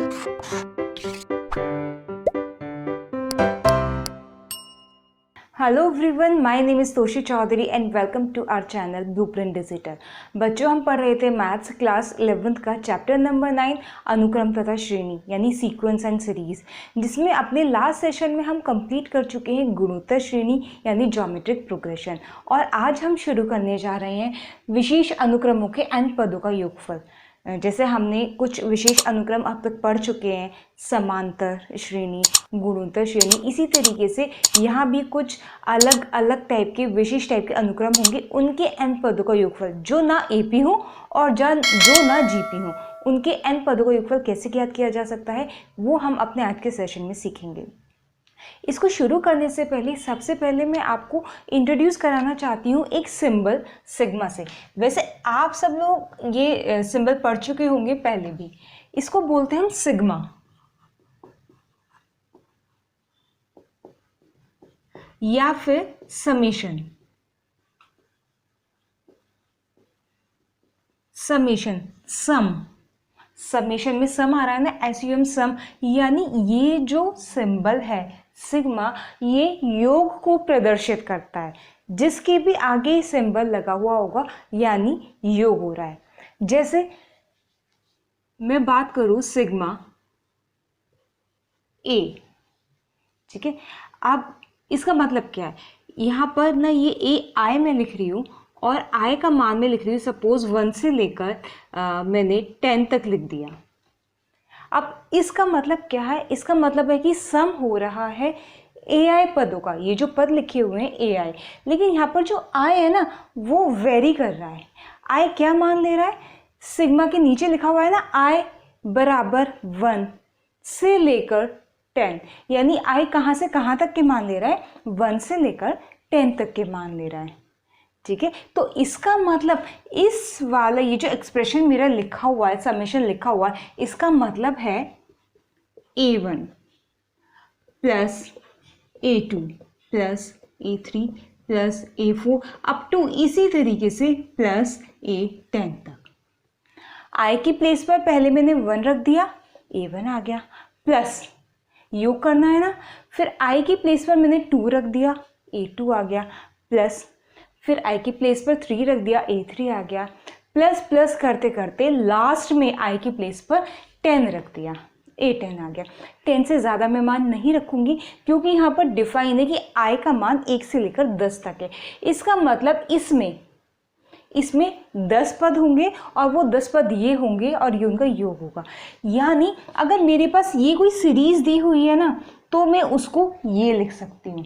Hello everyone, my name is Toshi Chaudhary and welcome to our channel blueprint digital. बच्चों, हम पढ़ रहे थे मैथ्स क्लास 11th का चैप्टर नंबर 9 अनुक्रम तथा श्रेणी यानी सीक्वेंस एंड सीरीज, जिसमें अपने लास्ट सेशन में हम कंप्लीट कर चुके हैं गुणोत्तर श्रेणी यानी ज्योमेट्रिक प्रोग्रेशन। और आज हम शुरू करने जा रहे हैं विशेष अनुक्रमों के n पदों का योगफल। जैसे हमने कुछ विशेष अनुक्रम अब तक पढ़ चुके हैं, समांतर श्रेणी, गुणोत्तर श्रेणी, इसी तरीके से यहाँ भी कुछ अलग अलग टाइप के विशेष टाइप के अनुक्रम होंगे। उनके n पदों का योगफल जो ना AP हो और जो ना GP हो, उनके n पदों का योगफल कैसे ज्ञात किया जा सकता है वो हम अपने आज के सेशन में सीखेंगे। इसको शुरू करने से पहले सबसे पहले मैं आपको इंट्रोड्यूस कराना चाहती हूँ एक सिंबल सिग्मा से। वैसे आप सब लोग ये सिंबल पढ़ चुके होंगे पहले भी। इसको बोलते हैं हम सिग्मा या फिर समेशन। समेशन में सम आ रहा है ना, SUM सम, यानी ये जो सिंबल है सिग्मा, ये योग को प्रदर्शित करता है। जिसके भी आगे सिंबल लगा हुआ होगा यानी योग हो रहा है। जैसे मैं बात करूं सिग्मा A, ठीक है। अब इसका मतलब क्या है, यहाँ पर ना ये AI में लिख रही हूँ और I का मान में लिख रही हूँ सपोज 1 से लेकर मैंने 10 तक लिख दिया। अब इसका मतलब क्या है, इसका मतलब है कि सम हो रहा है AI पदों का। ये जो पद लिखे हुए हैं AI, लेकिन यहाँ पर जो I है ना वो वेरी कर रहा है। I क्या मान ले रहा है, सिग्मा के नीचे लिखा हुआ है ना I बराबर 1 से लेकर 10, यानी I कहाँ से कहाँ तक के मान ले रहा है, 1 से लेकर 10 तक के मान ले रहा है। ठीक है, तो इसका मतलब इस वाला ये जो एक्सप्रेशन मेरा लिखा हुआ है, समेशन लिखा हुआ है, इसका मतलब है A1 plus A2 plus A3 plus A4 up to इसी तरीके से प्लस A10 तक। I की प्लेस पर पहले मैंने 1 रख दिया, A1 आ गया, प्लस योग करना है ना, फिर I की प्लेस पर मैंने 2 रख दिया, A2 आ गया, प्लस फिर I की प्लेस पर 3 रख दिया, A3 आ गया, प्लस प्लस करते करते लास्ट में I की प्लेस पर 10 रख दिया, A10 आ गया। 10 से ज़्यादा मैं मान नहीं रखूँगी क्योंकि यहाँ पर डिफाइन है कि I का मान 1 से लेकर 10 तक है। इसका मतलब इसमें 10 पद होंगे और वो 10 पद ये होंगे और ये उनका योग होगा। यानी अगर मेरे पास ये कोई सीरीज़ दी हुई है ना तो मैं उसको ये लिख सकती हूँ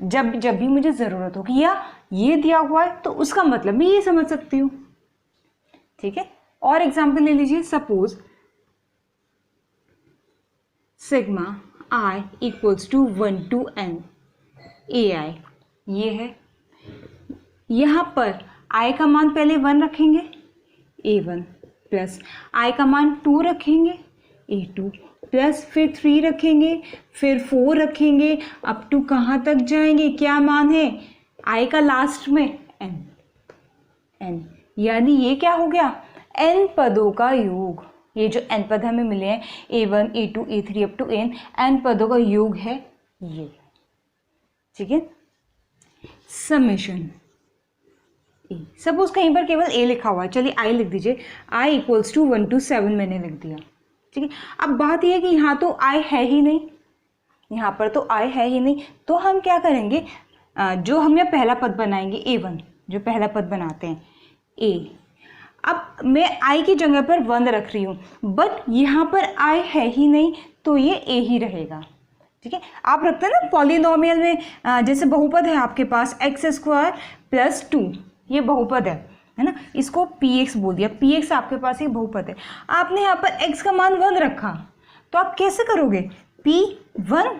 जब भी मुझे ज़रूरत होगी, या ये दिया हुआ है तो उसका मतलब मैं ये समझ सकती हूँ। ठीक है, और एग्जाम्पल ले लीजिए, suppose sigma I equals to 1 to n AI, ये है। यहाँ पर I का मान पहले 1 रखेंगे, A1 प्लस I का मान 2 रखेंगे, A2 प्लस फिर 3 रखेंगे, फिर 4 रखेंगे, अप टू कहाँ तक जाएंगे, क्या मान है I का लास्ट में n, यानी ये क्या हो गया, n पदों का योग। ये जो n पद हमें मिले हैं A1 A2 A3 up to n पदों का योग है ये। ठीक है, समेशन सपोज कहीं पर केवल A लिखा हुआ है, चलिए I लिख दीजिए, I इक्वल्स टू 1 to 7 मैंने लिख दिया। ठीक है, अब बात यह है कि यहाँ तो I है ही नहीं, यहाँ पर तो I है ही नहीं, तो हम क्या करेंगे, जो हम यहाँ पहला पद बनाएंगे A1, जो पहला पद बनाते हैं A, अब मैं I की जगह पर 1 रख रही हूँ, बट यहाँ पर I है ही नहीं तो ये A ही रहेगा। ठीक है, आप रखते हैं ना पॉलिनोमियल में, जैसे बहुपद है आपके पास x² प्लस 2, ये बहुपद है ना, इसको px बोल दिया, px आपके पास ये बहुपद है। आपने यहाँ पर x का मान 1 रखा तो आप कैसे करोगे, p1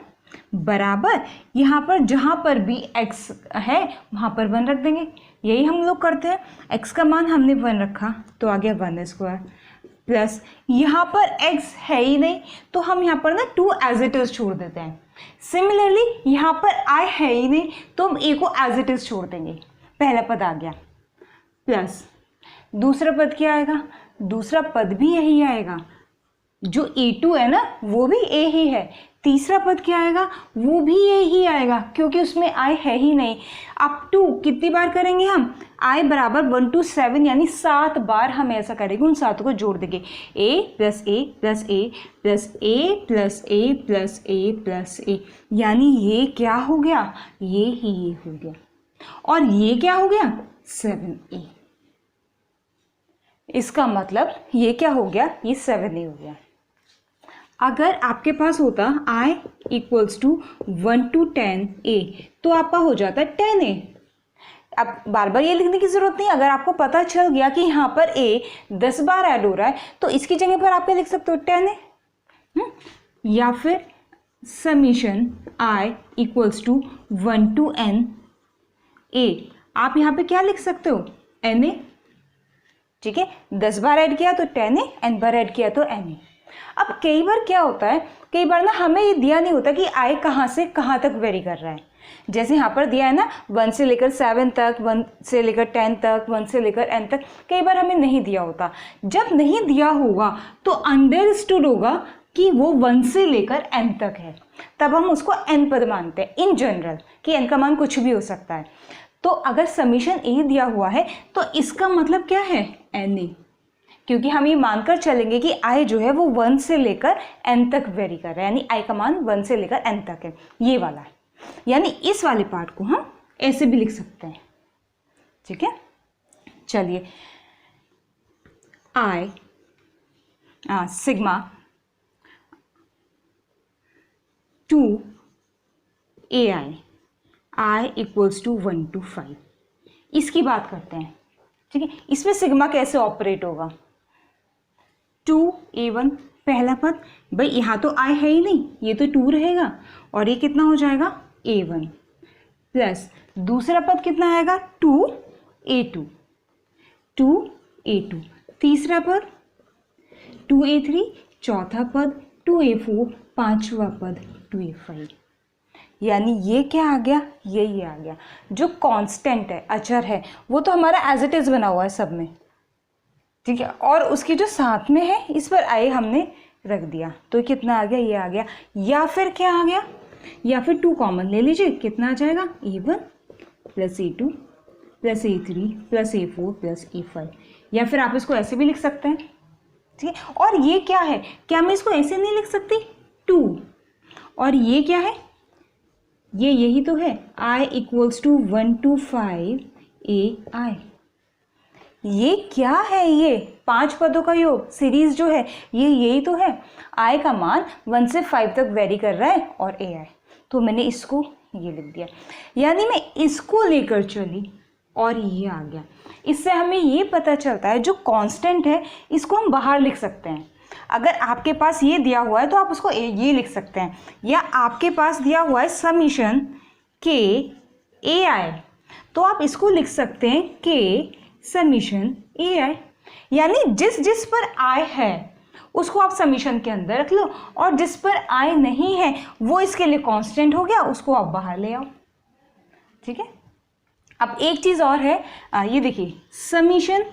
बराबर यहाँ पर जहाँ पर भी x है वहाँ पर 1 रख देंगे। यही हम लोग करते हैं, x का मान हमने 1 रखा तो आ गया 1² प्लस यहाँ पर x है ही नहीं तो हम यहाँ पर ना 2 एज इट इज छोड़ देते हैं। सिमिलरली यहाँ पर I है ही नहीं तो हम A को एज इट इज छोड़ देंगे, पहला पद आ गया, प्लस दूसरा पद क्या आएगा, दूसरा पद भी यही आएगा, जो A2 है ना वो भी A ही है, तीसरा पद क्या आएगा, वो भी A ही आएगा क्योंकि उसमें I है ही नहीं। अप टू कितनी बार करेंगे हम, I बराबर 1 to 7 यानी 7 बार हम ऐसा करेंगे, उन 7 को जोड़ देंगे, A plus A plus A plus A plus A plus A plus A, यानी ये क्या हो गया, ये ही ये हो गया, और ये क्या हो गया 7A। इसका मतलब ये क्या हो गया, ये 7A हो गया। अगर आपके पास होता I equals to 1 to 10A तो आपका हो जाता 10A। अब बार बार ये लिखने की ज़रूरत नहीं, अगर आपको पता चल गया कि यहाँ पर A 10 बार ऐड हो रहा है तो इसकी जगह पर आप क्या लिख सकते हो 10A। या फिर summation I equals to 1 to N A, आप यहाँ पे क्या लिख सकते हो NA, ठीक है, 10 बार ऐड किया तो 10A, N बार ऐड किया तो NA। अब कई बार क्या होता है, कई बार ना हमें ये दिया नहीं होता कि I कहाँ से कहाँ तक वेरी कर रहा है। जैसे यहाँ पर दिया है ना 1 से लेकर 7 तक, 1 से लेकर 10 तक, 1 से लेकर n तक, कई बार हमें नहीं दिया होता। जब नहीं दिया होगा तो अंडरस्टूड होगा कि वो 1 से लेकर n तक है, तब हम उसको n पद मानते हैं इन जनरल, कि n का मान कुछ भी हो सकता है। तो अगर समीशन A दिया हुआ है तो इसका मतलब क्या है NA, क्योंकि हम ये मानकर चलेंगे कि I जो है वो 1 से लेकर n तक वेरी कर रहा है, यानी I का मान 1 से लेकर n तक है, ये वाला है। यानी इस वाले पार्ट को हम ऐसे भी लिख सकते हैं, ठीक है। चलिए sigma 2 AI I equals to 1 to 5, इसकी बात करते हैं, ठीक है। इसमें सिग्मा कैसे ऑपरेट होगा, 2A1 पहला पद, भाई यहाँ तो I है ही नहीं, ये तो 2 रहेगा, और ये कितना हो जाएगा A1 प्लस दूसरा पद कितना आएगा 2A2, 2A2 तीसरा पद 2A3, चौथा पद 2A4, पांचवा पद 2A5। यानी ये क्या आ गया, ये आ गया। जो कांस्टेंट है, अचर है, वो तो हमारा एज इट इज बना हुआ है सब में, ठीक है, और उसकी जो साथ में है इस पर आई हमने रख दिया, तो कितना आ गया, ये आ गया। या फिर क्या आ गया, या फिर 2 कॉमन ले लीजिए, कितना आ जाएगा A1 plus A2 plus A3 plus A4 plus A5। या फिर आप इसको ऐसे भी लिख सकते हैं, ठीक है। और ये क्या है, क्या मैं इसको ऐसे नहीं लिख सकती 2, और ये क्या है, ये यही तो है I equals to 1 to 5 AI। ये क्या है, ये 5 पदों का योग सीरीज जो है ये यही तो है। I का मान 1 से 5 तक वेरी कर रहा है और AI, तो मैंने इसको ये लिख दिया, यानी मैं इसको लेकर चली और ये आ गया। इससे हमें ये पता चलता है जो कांस्टेंट है इसको हम बाहर लिख सकते हैं। अगर आपके पास ये दिया हुआ है तो आप उसको ये लिख सकते हैं, या आपके पास दिया हुआ है समीशन के AI, तो आप इसको लिख सकते हैं के समीशन AI। यानी जिस जिस पर I है उसको आप समीशन के अंदर रख लो, और जिस पर I नहीं है वो इसके लिए कांस्टेंट हो गया, उसको आप बाहर ले आओ, ठीक है। अब एक चीज़ और है, ये देखिए समीशन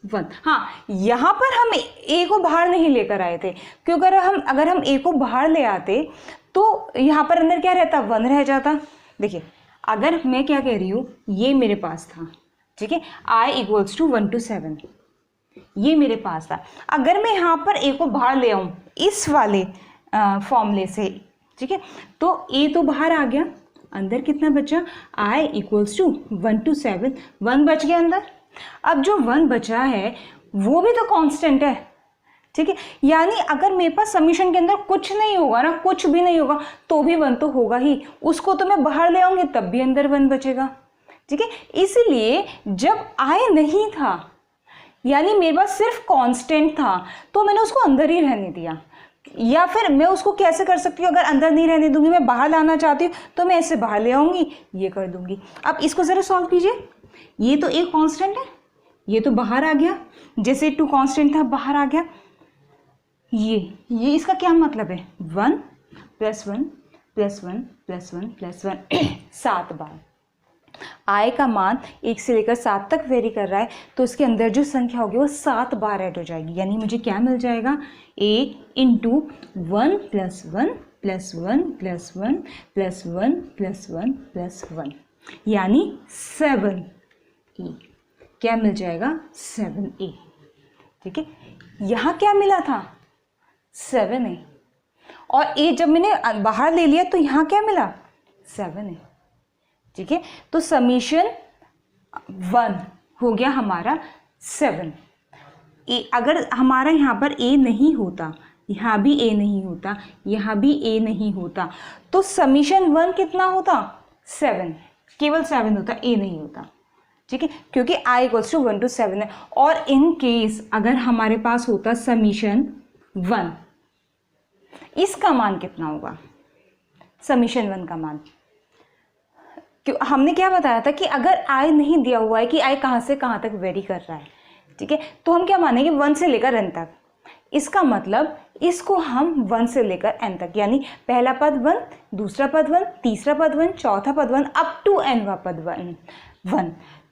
1, हाँ यहाँ पर हम A को बाहर नहीं लेकर आए थे, क्योंकि अगर हम A को बाहर ले आते तो यहाँ पर अंदर क्या रहता, 1 रह जाता। देखिए अगर मैं क्या कह रही हूँ, ये मेरे पास था, ठीक है, I इक्वल्स टू 1 to 7, ये मेरे पास था। अगर मैं यहाँ पर A को बाहर ले आऊँ इस वाले फॉर्मूले से, ठीक है, तो A तो बाहर आ गया, अंदर कितना बचा, I इक्वल्स टू 1 to 7, 1 बच गया अंदर। अब जो 1 बचा है वो भी तो कांस्टेंट है, ठीक है। यानी अगर मेरे पास समीशन के अंदर कुछ नहीं होगा ना, कुछ भी नहीं होगा, तो भी 1 तो होगा ही, उसको तो मैं बाहर ले आऊंगी तब भी अंदर 1 बचेगा, ठीक है। इसलिए जब I नहीं था, यानी मेरे पास सिर्फ कांस्टेंट था, तो मैंने उसको अंदर ही रहने दिया। या फिर मैं उसको कैसे कर सकती हूँ, अगर अंदर नहीं रहने दूंगी, मैं बाहर लाना चाहती हूँ, तो मैं ऐसे बाहर ले आऊंगी, ये कर दूंगी। अब इसको ज़रा सॉल्व कीजिए, ये तो एक कांस्टेंट है, ये तो बाहर आ गया, जैसे 2 कांस्टेंट था बाहर आ गया। ये इसका क्या मतलब है, 1 + 1 + 1 + 1 + 1 7 बार, आय का मान 1 से लेकर 7 तक वेरी कर रहा है, तो उसके अंदर जो संख्या होगी वो 7 बार ऐड हो जाएगी। यानी मुझे क्या मिल जाएगा, a into 1 plus 1 plus 1 plus 1 plus 1 plus 1 plus 1, यानी 7a। क्या मिल जाएगा, 7a। ठीक है, यहाँ क्या मिला था, 7a, और a जब मैंने बाहर ले लिया तो यहाँ क्या मिला, 7a। ठीक है, तो समीशन 1 हो गया हमारा 7। अगर हमारा यहाँ पर a नहीं होता, यहाँ भी a नहीं होता, यहाँ भी a नहीं होता, तो समीशन 1 कितना होता, 7, केवल 7 होता, a नहीं होता। ठीक है, क्योंकि i इक्वल्स टू 1 to 7 है। और इन केस अगर हमारे पास होता समीशन 1, इसका मान कितना होगा, समीशन 1 का मान, क्यों हमने क्या बताया था कि अगर i नहीं दिया हुआ है कि i कहाँ से कहाँ तक वेरी कर रहा है, ठीक है, तो हम क्या मानेंगे 1 से लेकर n तक। इसका मतलब इसको हम 1 से लेकर n तक, यानी पहला पद 1, दूसरा पद 1, तीसरा पद 1, चौथा पद 1, अप टू nवा पद 1।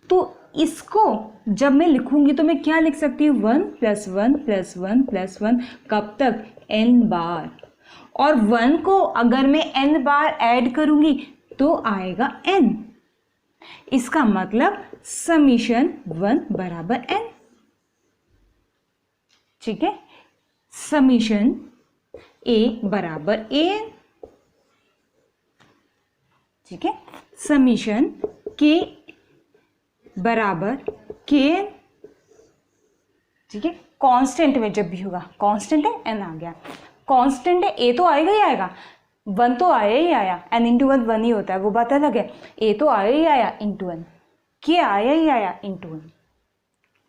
तो इसको जब मैं लिखूंगी तो मैं क्या लिख सकती हूँ, 1 प्लस 1 प्लस 1 प्लस 1, कब तक, n बार। और 1 को अगर मैं n बार ऐड करूंगी तो आएगा n। इसका मतलब समीशन 1 बराबर n। ठीक है, समीशन a बराबर an। ठीक है, समीशन k बराबर kn। ठीक है, कांस्टेंट में जब भी होगा, कांस्टेंट है n आ गया, कांस्टेंट है a तो आएगा ही आएगा, 1 तो आया ही आया, n इंटू 1 1 ही होता है, वो बात अलग है। a तो आया ही आया इंटू n, k आया ही आया इंटू n।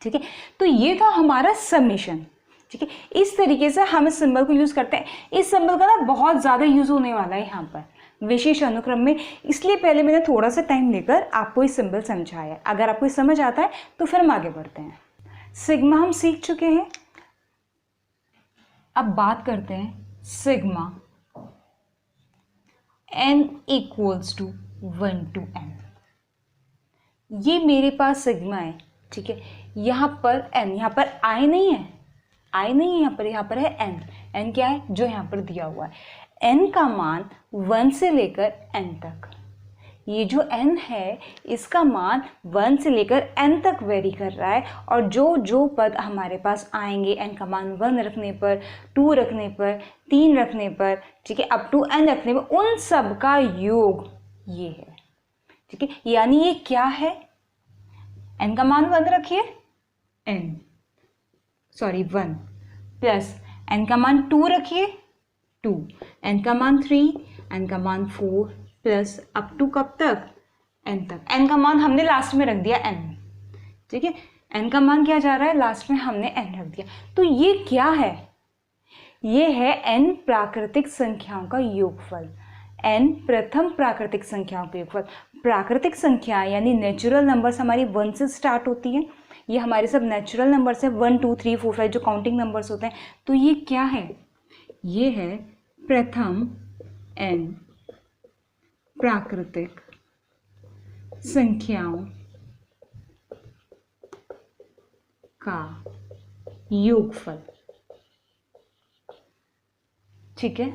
ठीक है, तो ये था हमारा समीशन। ठीक है, इस तरीके से हम इस सिंबल को यूज करते हैं। इस सिंबल का ना बहुत ज़्यादा यूज होने वाला है यहाँ पर विशेष अनुक्रम में, इसलिए पहले मैंने थोड़ा सा टाइम लेकर आपको ये सिंबल समझाया है। अगर आपको समझ आता है तो फिर हम आगे बढ़ते हैं। सिग्मा हम सीख चुके हैं, अब बात करते हैं sigma n equals to 1 to n। ये मेरे पास सिग्मा है। ठीक है, यहाँ पर n, यहाँ पर i नहीं है, i नहीं है यहाँ पर है n। n क्या है, जो यहाँ पर दिया हुआ है। n का मान 1 से लेकर n तक, ये जो n है इसका मान 1 से लेकर n तक वेरी कर रहा है। और जो जो पद हमारे पास आएंगे n का मान 1 रखने पर, 2 रखने पर, 3 रखने पर, ठीक है, अप टू n रखने पर, उन सब का योग ये है। ठीक है, यानी ये क्या है, n का मान 1 रखिए, 1 प्लस n का मान 2 रखिए, 2, n का मान 3, n का मान 4 प्लस अप टू कब तक, n तक। n का मान हमने लास्ट में रख दिया n। ठीक है, n का मान क्या जा रहा है, लास्ट में हमने n रख दिया। तो ये क्या है, ये है n प्राकृतिक संख्याओं का योगफल, n प्रथम प्राकृतिक संख्याओं का योगफल। प्राकृतिक संख्या यानी नेचुरल नंबर्स हमारी 1 से स्टार्ट होती है, ये हमारे सब नेचुरल नंबर्स है, 1 2 3 4 5 जो काउंटिंग नंबर्स होते हैं। तो ये क्या है, ये है प्रथम n प्राकृतिक संख्याओं का योगफल। ठीक है,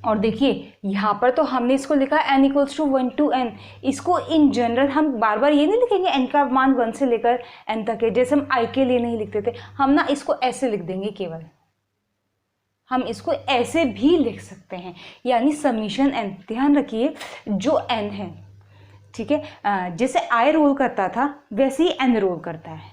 और देखिए यहाँ पर तो हमने इसको लिखा n equals to 1 to n। इसको इन जनरल हम बार बार ये नहीं लिखेंगे n का मान 1 से लेकर n तक है, जैसे हम i के लिए नहीं लिखते थे। हम ना इसको ऐसे लिख देंगे, केवल हम इसको ऐसे भी लिख सकते हैं, यानी समीशन n। ध्यान रखिए जो n है, ठीक है, जैसे i रोल करता था वैसे ही n रोल करता है।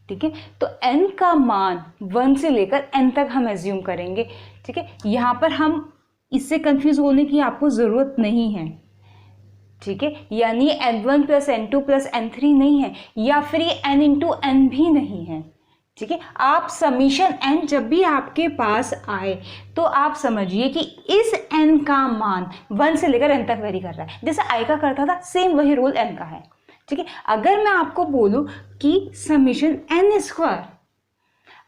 ठीक है, तो n का मान 1 से लेकर n तक हम एज्यूम करेंगे। ठीक है, यहाँ पर हम इससे कंफ्यूज होने की आपको ज़रूरत नहीं है। ठीक है, यानी n1 plus n2 plus n3 नहीं है, या फिर ये n इंटू n भी नहीं है। ठीक है, आप समीशन n जब भी आपके पास आए तो आप समझिए कि इस n का मान 1 से लेकर n तक वेरी कर रहा है, जैसे i का करता था सेम वही रोल n का है। ठीक है, अगर मैं आपको बोलूं कि समीशन n स्क्वायर,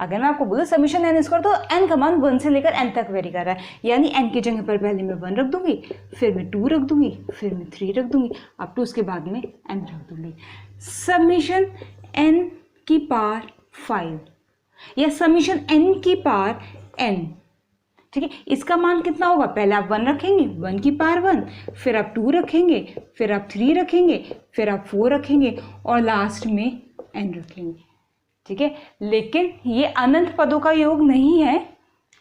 अगर मैं आपको बोलूँ समीशन एन स्क्वायर, तो एन का मान 1 से लेकर एन तक वेरी कर रहा है, यानी एन की जगह पर पहले मैं 1 रख दूंगी, फिर मैं 2 रख दूंगी, फिर मैं 3 रख दूंगी, अब टू उसके बाद में एन रख दूंगी। समीशन एन की पावर 5 या समीशन एन की पावर एन, ठीक है। इसका मान कितना होगा, पहले आप 1 रखेंगे, 1 की पावर 1, फिर आप 2 रखेंगे, फिर आप 3 रखेंगे, फिर आप 4 रखेंगे और लास्ट में n रखेंगे, ठीक है। लेकिन ये अनंत पदों का योग नहीं है,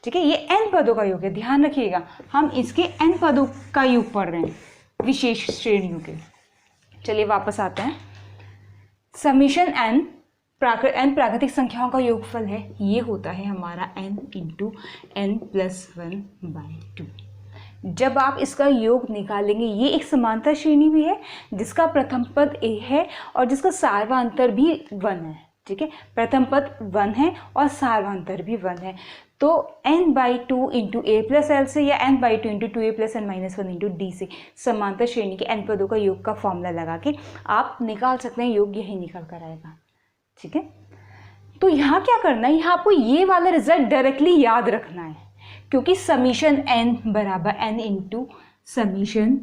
ठीक है, ये n पदों का योग है, ध्यान रखिएगा। हम इसके n पदों का योग पढ़ रहे हैं विशेष श्रेणियों के। चलिए वापस आते हैं। समीशन n प्राकृतिक संख्याओं का योगफल है, ये होता है हमारा n इंटू n प्लस 1/2। जब आप इसका योग निकालेंगे, ये एक समांतर श्रेणी भी है जिसका प्रथम पद a है और जिसका सार्वधातुक भी 1 है, ठीक है। प्रथम पद 1 है और सार्वधातुक भी 1 है, तो n/2 into a plus L से या n/2 into 2a plus n minus 1 into D से समांतर श्रेणी के n पदों का योग का फॉर्मूला लगा के आप निकाल सकते हैं, योग यही निकल कर आएगा, ठीक है। तो यहाँ क्या करना है, यहाँ आपको ये वाला रिजल्ट डायरेक्टली याद रखना है, क्योंकि समीशन n बराबर n इंटू समीशन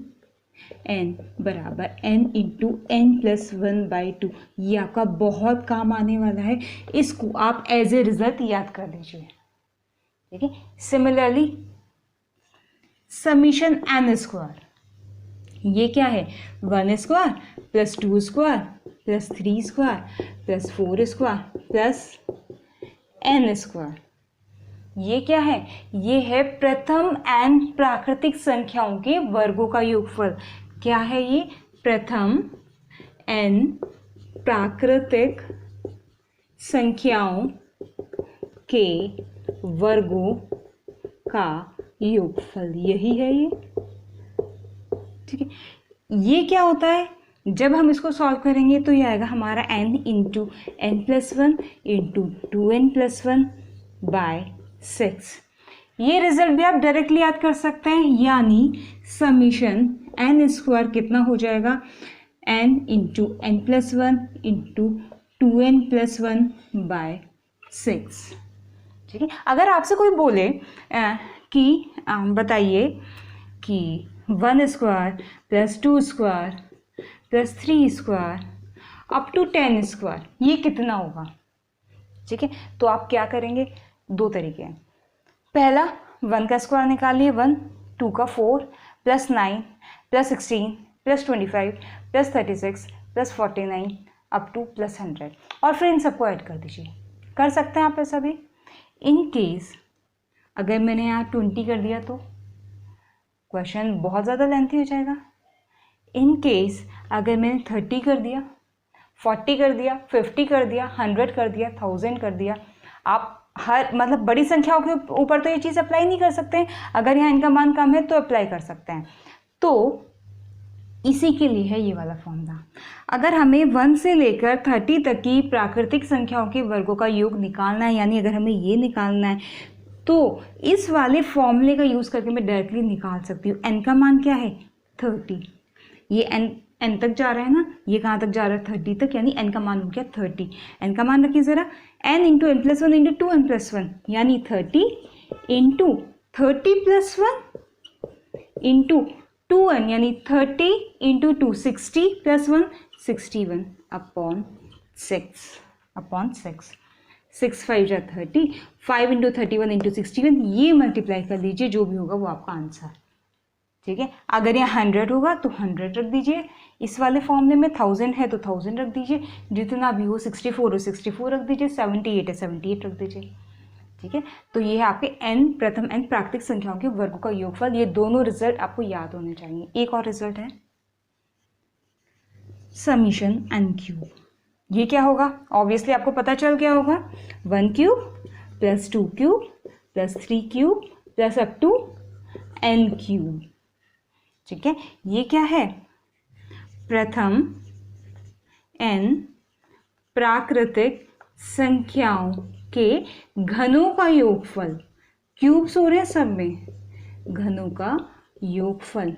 n बराबर n इंटू n प्लस 1/2, ये आपका बहुत काम आने वाला है। इसको आप एज ए रिजल्ट याद कर लीजिए, ठीक है। सिमिलरली समीशन n स्क्वायर, ये क्या है, 1 square plus 2 square plus 3 square plus 4 square plus n square, ये क्या है, ये है प्रथम n प्राकृतिक संख्याओं के वर्गों का योगफल। क्या है ये, प्रथम n प्राकृतिक संख्याओं के वर्गों का योगफल, यही है ये, ठीक है। ये क्या होता है, जब हम इसको सॉल्व करेंगे तो ये आएगा हमारा n into n plus 1 into 2n plus 1/6। ये रिजल्ट भी आप डायरेक्टली याद कर सकते हैं, यानी समीशन n स्क्वायर कितना हो जाएगा, n into n plus 1 into 2n plus 1/6, ठीक है। अगर आपसे कोई बोले कि बताइए कि 1 square plus 2 square plus 3 square up to 10 square, ये कितना होगा, ठीक है। तो आप क्या करेंगे, दो तरीके हैं। पहला 1 का स्क्वायर निकालिए, 1, 2 का 4 plus 9 plus 16 plus 25 plus 36 plus 49 up two plus 100, और फिर इन सबको ऐड कर दीजिए। कर सकते हैं आप ऐसा भी। इन केस अगर मैंने यहाँ 20 कर दिया तो क्वेश्चन बहुत ज़्यादा लेंथी हो जाएगा। इन केस अगर मैंने 30 कर दिया, 40 कर दिया, 50 कर दिया, 100 कर दिया, 1000 कर दिया, आप हर मतलब बड़ी संख्याओं के ऊपर तो ये चीज़ अप्लाई नहीं कर सकते हैं। अगर यहाँ इनका मान कम है तो अप्लाई कर सकते हैं। तो इसी के लिए है ये वाला फॉर्मूला। अगर हमें 1 से लेकर 30 तक की प्राकृतिक संख्याओं के वर्गों का योग निकालना है, यानी अगर हमें ये निकालना है तो इस वाले फॉर्मूले का यूज़ करके मैं डायरेक्टली निकाल सकती हूँ। n का मान क्या है, 30, ये n तक जा रहा है ना, ये कहाँ तक जा रहा है, 30 तक, यानी n का मान हो गया 30। n का मान रखिए ज़रा, n into n plus 1 into 2n plus 1, यानी 30 इंटू 30 प्लस 1 इंटू 2n, यानी 30 इंटू 2 60 प्लस 1 61 अपॉन 6 6 5 जा 30, 5 इंटू 31 इंटू 61, ये मल्टीप्लाई कर लीजिए, जो भी होगा वो आपका आंसर, ठीक है। अगर यहाँ 100 होगा तो 100 रख दीजिए, इस वाले फॉर्मूले में 1000 है तो 1000 रख दीजिए, जितना भी हो 64 हो 64 रख दीजिए, 78 है 78 रख दीजिए, ठीक है। तो ये है आपके n प्रथम n प्राकृतिक संख्याओं के वर्गों का योगफल। ये दोनों रिजल्ट आपको याद होने चाहिए। एक और रिजल्ट है समीशन n क्यूब। ये क्या होगा, ऑब्वियसली आपको पता चल गया होगा, 1 cube plus 2 cube plus 3 cube plus up to n cube, ठीक है। ये क्या है, प्रथम n प्राकृतिक संख्याओं के घनों का योगफल। क्यूब्स हो रहे हैं सब में, घनों का योगफल।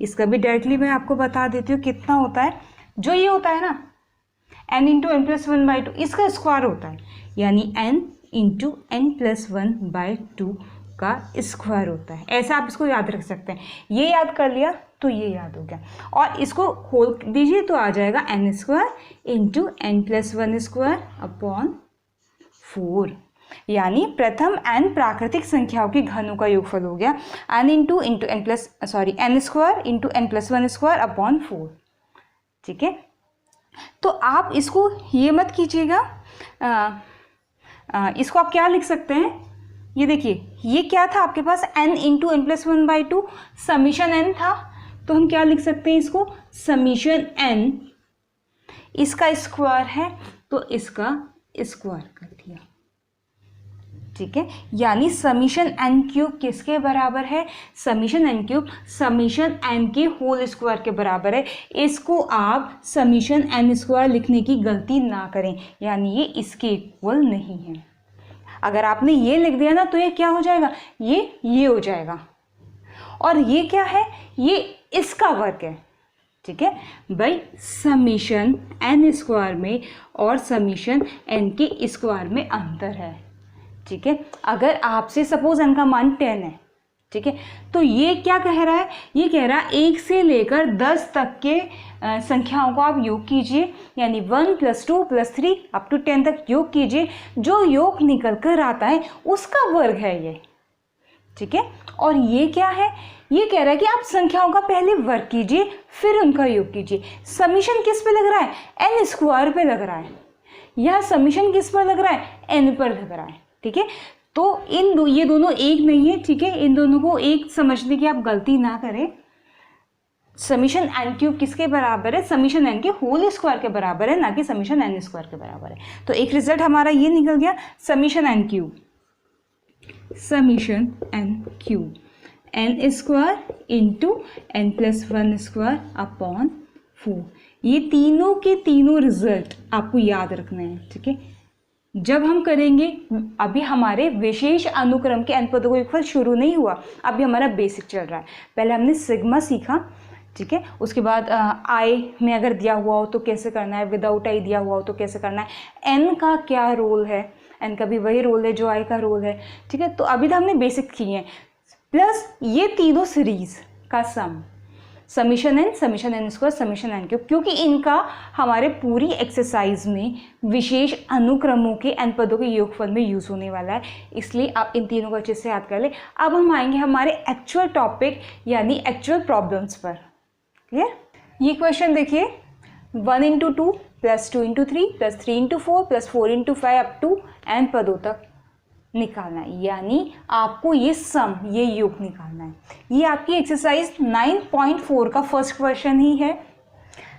इसका भी डायरेक्टली मैं आपको बता देती हूँ कितना होता है। जो ये होता है ना n इंटू n प्लस 1/2, इसका स्क्वायर होता है, यानी n इंटू n+1/2 का स्क्वायर होता है। ऐसा आप इसको याद रख सकते हैं। ये याद कर लिया तो ये याद हो गया, और इसको खोल दीजिए तो आ जाएगा n² इंटू n+1² अपॉन 4, यानी प्रथम n प्राकृतिक संख्याओं के घनों का योगफल हो गया n² इंटू n+1² अपॉन 4। ठीक है, तो आप इसको ये मत कीजिएगा, इसको आप क्या लिख सकते हैं, ये देखिए ये क्या था आपके पास n into n+1/2 summation n था, तो हम क्या लिख सकते हैं इसको, समीशन n, इसका स्क्वायर है तो इसका स्क्वायर कर दिया। ठीक है, यानी समीशन n³ किसके बराबर है, समीशन n³ समीशन n के होल स्क्वायर के बराबर है। इसको आप समीशन n² लिखने की गलती ना करें, यानी ये इसके इक्वल नहीं है। अगर आपने ये लिख दिया ना तो ये क्या हो जाएगा, ये हो जाएगा, और ये क्या है, ये इसका वर्ग है। ठीक है भाई, समीशन n² में और समीशन n के स्क्वायर में अंतर है। ठीक है, अगर आपसे सपोज n का मान 10 है, ठीक है, तो ये क्या कह रहा है, ये कह रहा है 1 से लेकर 10 तक के संख्याओं को आप योग कीजिए, यानी 1 + 2 + 3 अप टू 10 तक योग कीजिए, जो योग निकल कर आता है उसका वर्ग है ये। ठीक है, और ये क्या है, ये कह रहा है कि आप संख्याओं का पहले वर्ग कीजिए फिर उनका योग कीजिए। समीशन किस पे लग रहा है, n² पे लग रहा है, यह समीशन किस पर लग रहा है, n पर लग रहा है। ठीक है, तो ये दोनों एक नहीं है। ठीक है, इन दोनों को एक समझने की आप गलती ना करें। समीशन n³ किसके बराबर है, समीशन n के होल स्क्वायर के बराबर है, ना कि समीशन n² के बराबर है। तो एक रिजल्ट हमारा ये निकल गया, summation n³ n² into n+1² upon 4। ये तीनों के तीनों रिजल्ट आपको याद रखना है। ठीक है, जब हम करेंगे, अभी हमारे विशेष अनुक्रम के n पदों का योगफल शुरू नहीं हुआ, अभी हमारा बेसिक चल रहा है। पहले हमने सिग्मा सीखा, ठीक है, उसके बाद आई में अगर दिया हुआ हो तो कैसे करना है, विदाउट आई दिया हुआ हो तो कैसे करना है, एन का क्या रोल है, एन का भी वही रोल है जो आई का रोल है। ठीक है, तो अभी तो हमने बेसिक किए हैं, प्लस ये तीनों सीरीज का sum, summation n, summation n², summation n³, क्योंकि इनका हमारे पूरी एक्सरसाइज में विशेष अनुक्रमों के n पदों के योगफल में यूज़ होने वाला है, इसलिए आप इन तीनों को अच्छे से याद कर लें। अब हम आएंगे हमारे एक्चुअल टॉपिक यानी एक्चुअल प्रॉब्लम्स पर। क्लियर, ये क्वेश्चन देखिए, 1 × 2 + 2 × 3 + 3 × 4 + 4 × 5 अप टू n पदों तक निकालना है, यानी आपको ये सम, ये योग निकालना है। ये आपकी एक्सरसाइज 9.4 का फर्स्ट क्वेश्चन ही है।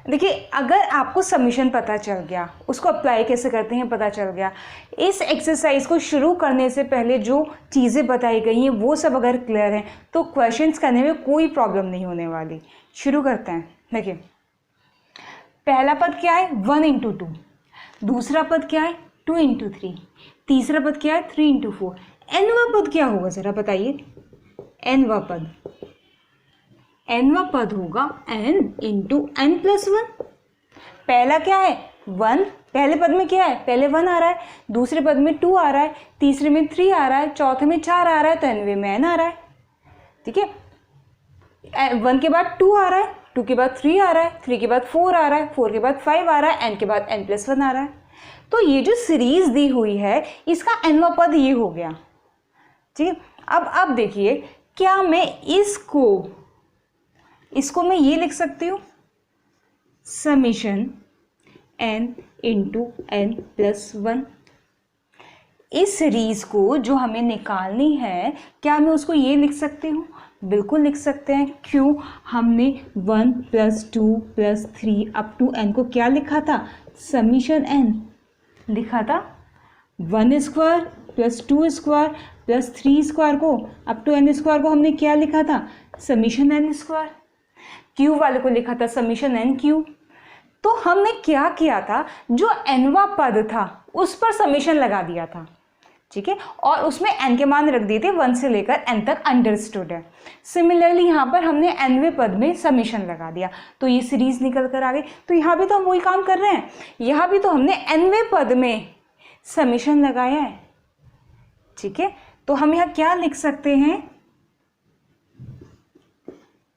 देखिए, अगर आपको समीशन पता चल गया, उसको अप्लाई कैसे करते हैं पता चल गया, इस एक्सरसाइज को शुरू करने से पहले जो चीज़ें बताई गई हैं वो सब अगर क्लियर हैं तो क्वेश्चंस करने में कोई प्रॉब्लम नहीं होने वाली। शुरू करते हैं। देखिए, पहला पद क्या है, 1 × 2, दूसरा पद क्या है, 2 × 3, तीसरा पद क्या है, 3 × 4, nवां पद क्या होगा जरा बताइए, nवां पद होगा n × n+1। पहला क्या है, 1, पहले पद में क्या है, पहले 1 आ रहा है, दूसरे पद में 2 आ रहा है, तीसरे में 3 आ रहा है, चौथे में 4 आ रहा है, तो nवें में n आ रहा है। ठीक है, 1 के बाद 2 आ रहा है, 2 के बाद 3 आ रहा है, 3 के बाद 4 आ रहा है, 4 के बाद 5 आ रहा है, n के बाद n+1 आ रहा है। तो ये जो सीरीज दी हुई है इसका nवां पद ये हो गया। ठीक है, अब देखिए, क्या मैं इसको मैं ये लिख सकती हूँ, समीशन n × n+1। इस सीरीज को जो हमें निकालनी है, क्या मैं उसको ये लिख सकती हूँ, बिल्कुल लिख सकते हैं। क्यों, हमने 1 + 2 + 3 अप टू n को क्या लिखा था, समीशन n लिखा था। 1² + 2² + 3² को अप टू n² को हमने क्या लिखा था, समीशन n²। क्यू वाले को लिखा था समीशन n³। तो हमने क्या किया था, जो nवां पद था उस पर समीशन लगा दिया था। ठीक है, और उसमें n के मान रख दिए थे 1 से लेकर n तक, अंडरस्टूड है। सिमिलरली यहाँ पर हमने nवें पद में समीशन लगा दिया, तो ये सीरीज निकल कर आ गई। तो यहाँ भी तो हम वही काम कर रहे हैं, यहाँ भी तो हमने nवें पद में समीशन लगाया है। ठीक है, तो हम यहाँ क्या लिख सकते हैं,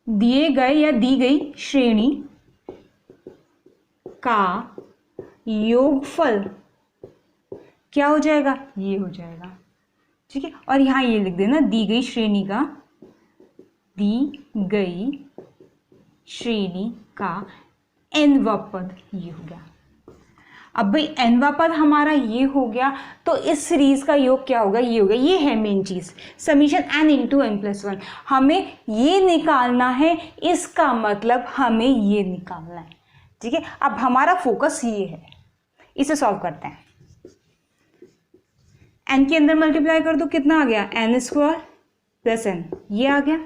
दिए गए या दी गई श्रेणी का योगफल क्या हो जाएगा, ये हो जाएगा। ठीक है, और यहाँ ये लिख देना, दी गई श्रेणी का, दी गई श्रेणी का nवां पद ये हो गया। अब भाई nवां पद हमारा ये हो गया, तो इस सीरीज का योग क्या होगा, ये होगा। ये है मेन चीज, summation n into n plus one, हमें ये निकालना है, इसका मतलब हमें ये निकालना है। ठीक है, अब हमारा फोकस ये है, इसे सॉल्व करते हैं। n के अंदर मल्टीप्लाई कर दो, कितना आ गया, n स्क्वायर प्लस n, ये आ गया।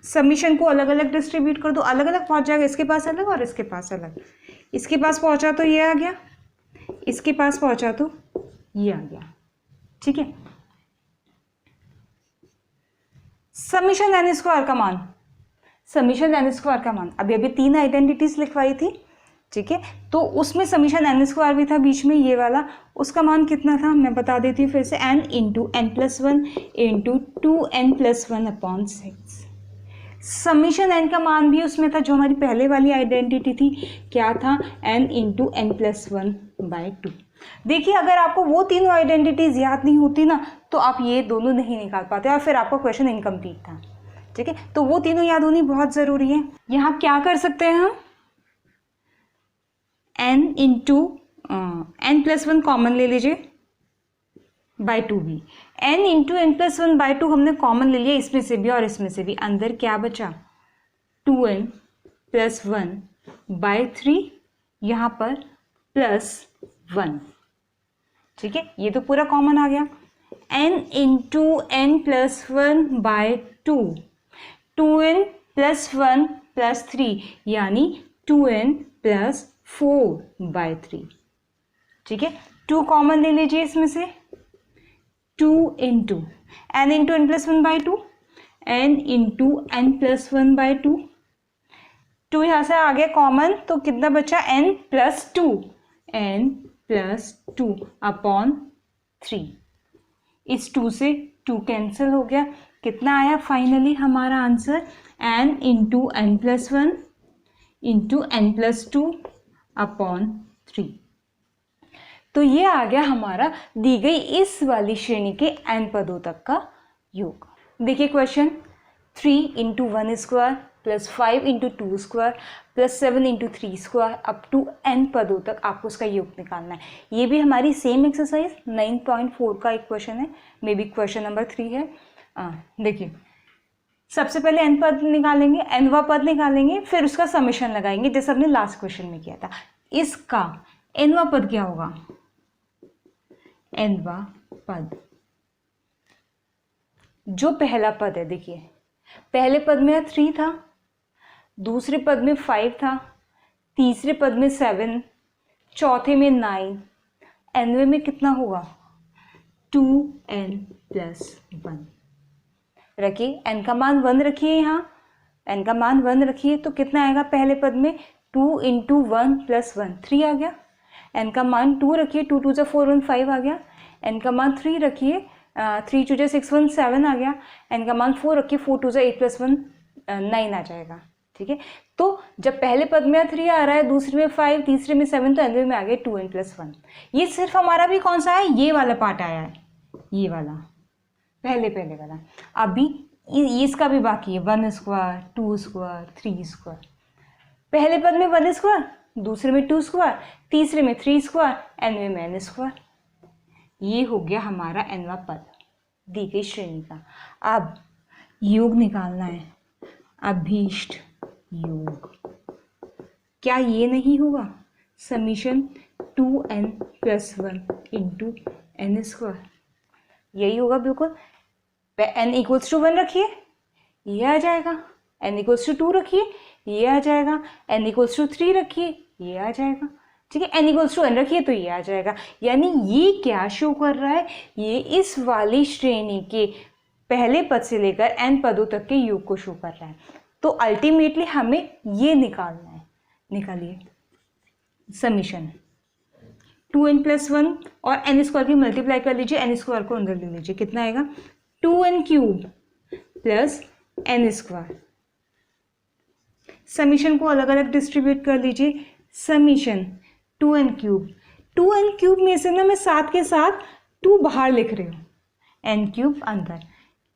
समीशन को अलग अलग डिस्ट्रीब्यूट कर दो, अलग अलग पहुंच जाएगा, इसके पास अलग और इसके पास अलग। इसके पास पहुंचा तो ये आ गया, इसके पास पहुंचा तो ये आ गया। ठीक है, समीशन n स्क्वायर का मान, समीशन n स्क्वायर का मान, अभी अभी 3 आइडेंटिटीज लिखवाई थी। ठीक है, तो उसमें समीशन n स्क्वायर भी था बीच में, ये वाला, उसका मान कितना था मैं बता देती हूँ फिर से, n into n plus one into 2n plus one upon 6। समीशन n का मान भी उसमें था, जो हमारी पहले वाली आइडेंटिटी थी, क्या था, n into n plus one by 2। देखिए, अगर आपको वो तीनों आइडेंटिटीज याद नहीं होती ना, तो आप ये दोनों नहीं निकाल पाते और फिर आपका क्वेश्चन इनकम्प्लीट था। ठीक है, तो वो तीनों याद होनी बहुत ज़रूरी है। यहाँ क्या कर सकते हैं हम, n into n plus one common ले लीजिए बाई 2 भी, n into n plus one by 2 हमने कॉमन ले लिया, इसमें से भी और इसमें से भी, अंदर क्या बचा, 2n प्लस वन बाई 3, यहाँ पर प्लस 1। ठीक है, ये तो पूरा कॉमन आ गया। n into n plus one by 2, 2n plus one plus 3, यानी 2n प्लस 4 बाई 3। ठीक है, 2 कॉमन ले लीजिए इसमें से, 2 into n into n plus one by 2, n into n plus one by 2, 2 यहाँ से आ गया कॉमन, तो कितना बचा, n plus 2, n plus 2 upon 3। इस 2 से 2 कैंसिल हो गया, कितना आया फाइनली हमारा answer, n into n plus one into n plus 2 upon 3। तो ये आ गया हमारा दी गई इस वाली श्रेणी के n पदों तक का योग। देखिए question, 3 into one square plus 5 into 2 square plus 7 into 3 square up to n पदों तक आपको उसका योग निकालना है। ये भी हमारी सेम एक्सरसाइज 9.4 का एक क्वेश्चन है, मे बी क्वेश्चन नंबर 3 है। देखिए, सबसे पहले n पद निकालेंगे, nवां पद निकालेंगे, फिर उसका समेशन लगाएंगे, जैसे हमने लास्ट क्वेश्चन में किया था। इसका nवां पद क्या होगा, nवां पद, जो पहला पद है, देखिए पहले पद में 3 था, दूसरे पद में 5 था, तीसरे पद में 7, चौथे में 9, nवें में कितना होगा, 2n प्लस 1। रखिए, n का मान 1 रखिए, यहाँ n का मान 1 रखिए, तो कितना आएगा पहले पद में, 2 इंटू वन प्लस 1, 3 आ गया। n का मान 2 रखिए, 2 2 4 1 5 आ गया। n का मान 3 रखिए, 3 2 6 1 7 आ गया। n का मान 4 रखिए, 4 2 8 प्लस 1 9 आ जाएगा। ठीक है, तो जब पहले पद में 3 आ रहा है, दूसरे में 5, तीसरे में 7, तो nवें में आ गए 2n प्लस 1। ये सिर्फ हमारा भी कौन सा है, ये वाला पार्ट आया है, ये वाला पहले वाला। अभी इसका भी बाकी है, 1 स्क्वायर 2 स्क्वायर 3 स्क्वायर। पहले पद में 1 स्क्वायर, दूसरे में 2 स्क्वायर, तीसरे में 3 स्क्वायर, nवें में n स्क्वायर। ये हो गया हमारा nवां पद दी गई श्रेणी का। अब योग निकालना है, अभीष्ट योग। क्या ये नहीं होगा, summation 2n plus 1 into n square, यही होगा बिल्कुल। n इक्वल्स टू 1 रखिए, ये आ जाएगा। n इक्वल्स टू 2 रखिए, ये आ जाएगा। n इक्वल्स टू 3 रखिए, ये आ जाएगा। ठीक है, n इक्वल्स टू n रखिए तो ये आ जाएगा। यानी ये क्या शो कर रहा है, ये इस वाली श्रेणी के पहले पद से लेकर n पदों तक के योग को शो कर रहा है। तो अल्टीमेटली हमें ये निकालना है। निकालिए, समीशन 2n+1 और n स्क्वायर की मल्टीप्लाई कर लीजिए, n स्क्वायर को अंदर ले लीजिए, कितना आएगा 2n³ plus n square. Summation को अलग अलग डिस्ट्रीब्यूट कर लीजिए, समीशन 2n³ में से ना मैं साथ के साथ 2 बाहर लिख रही हूँ, n³ अंदर,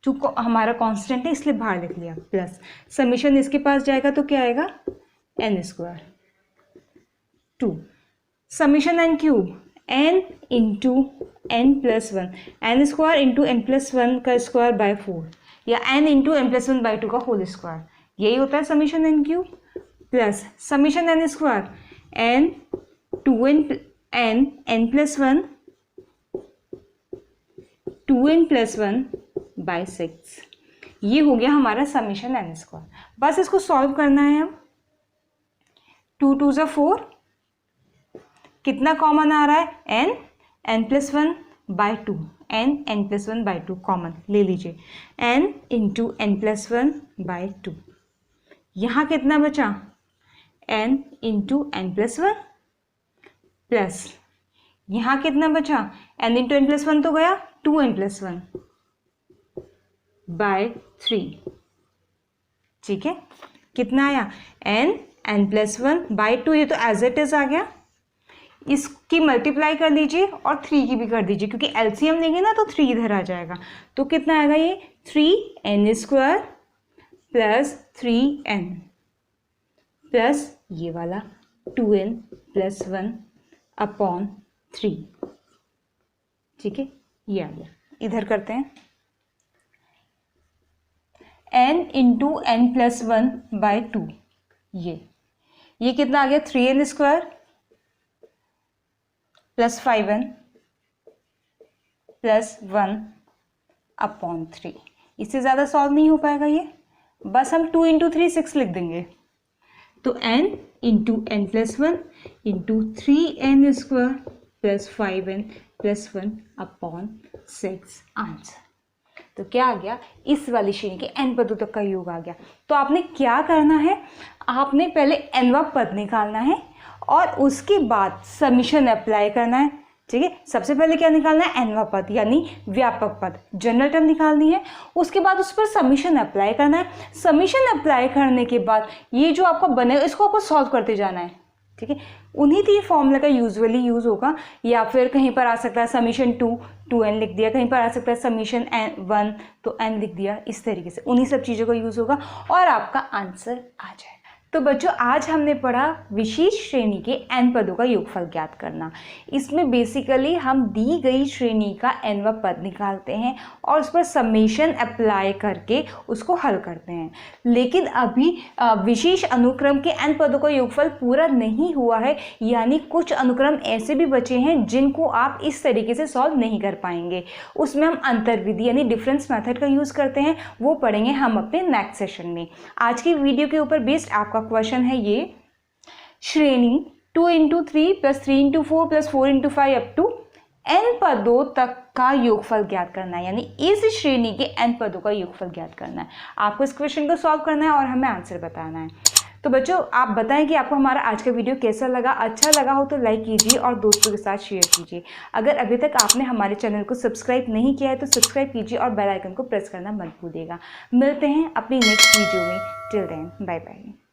2 को हमारा कांस्टेंट है इसलिए बाहर लिख लिया, प्लस समीशन इसके पास जाएगा तो क्या आएगा n² 2 summation n³ n into n+1, n² into n+1 का स्क्वायर बाय 4 या n इंटू n+1/2 का होल स्क्वायर, यही होता है summation n³ plus summation n² n 2n n+1 2n+1/6, ये हो गया हमारा समीशन n²। बस इसको सॉल्व करना है अब। 2 2 ज़ा 4, कितना कॉमन आ रहा है n+1/2, n+1/2 कॉमन ले लीजिए, n इंटू n+1/2, यहाँ कितना बचा n इंटू n+1 प्लस यहाँ कितना बचा n इंटू n+1 तो गया 2n+1/3, ठीक है, कितना आया n+1/2, ये तो एज इट इज आ गया, इसकी मल्टीप्लाई कर लीजिए और 3 की भी कर दीजिए, क्योंकि एलसीएम लेंगे ना तो 3 इधर आ जाएगा, तो कितना आएगा ये 3n² प्लस 3n प्लस ये वाला 2n+1/3, ठीक है, ये आ गया। इधर करते हैं n इंटू n+1/2, ये कितना आ गया 3n² प्लस 5n प्लस 1/3, इससे ज़्यादा सॉल्व नहीं हो पाएगा ये, बस हम 2 इंटू 3 6 लिख देंगे, तो n into n+1 into 3n² plus 5n plus 1/6 answer. तो क्या आ गया, इस वाली श्रेणी के n पदों तक का योग आ गया। तो आपने क्या करना है, आपने पहले nवां पद निकालना है और उसके बाद समीशन अप्लाई करना है, ठीक है। सबसे पहले क्या निकालना है, nवां पद यानी व्यापक पद, जनरल टर्म निकालनी है, उसके बाद उस पर समीशन अप्लाई करना है। समीशन अप्लाई करने के बाद ये जो आपका बनेगा इसको आपको सॉल्व करते जाना है, ठीक है। उन्हीं 3 फॉर्मूला का यूजुअली यूज़ होगा, या फिर कहीं पर आ सकता है समीशन 2n लिख दिया, कहीं पर आ सकता है समीशन 1 तो n लिख दिया, इस तरीके से उन्हीं सब चीज़ों का यूज़ होगा और आपका आंसर आ जाएगा। तो बच्चों आज हमने पढ़ा विशेष श्रेणी के n पदों का योगफल ज्ञात करना। इसमें बेसिकली हम दी गई श्रेणी का nवां पद निकालते हैं और उस पर समेशन अप्लाई करके उसको हल करते हैं। लेकिन अभी विशेष अनुक्रम के n पदों का योगफल पूरा नहीं हुआ है, यानी कुछ अनुक्रम ऐसे भी बचे हैं जिनको आप इस तरीके से सॉल्व नहीं कर पाएंगे। उसमें हम अंतर्विधि यानी डिफरेंस मेथड का यूज़ करते हैं, वो पढ़ेंगे हम अपने नेक्स्ट सेशन में। आज की वीडियो के ऊपर बेस्ड आपका क्वेश्चन है ये, श्रेणी 2 into 3 plus 3 into 4 plus 4 into 5 up to n पदों तक का योगफल ज्ञात करना है, यानी इस श्रेणी के n पदों का योगफल ज्ञात करना है। आपको इस क्वेश्चन को सॉल्व करना है और हमें आंसर बताना है। तो बच्चों आप बताएं कि आपको हमारा आज का वीडियो कैसा लगा। अच्छा लगा हो तो लाइक कीजिए और दोस्तों के साथ शेयर कीजिए। अगर अभी तक आपने हमारे चैनल को सब्सक्राइब नहीं किया है तो सब्सक्राइब कीजिए और बेल आइकन को प्रेस करना मत भूलिएगा। मिलते हैं अपनी नेक्स्ट वीडियो में। Till then bye bye.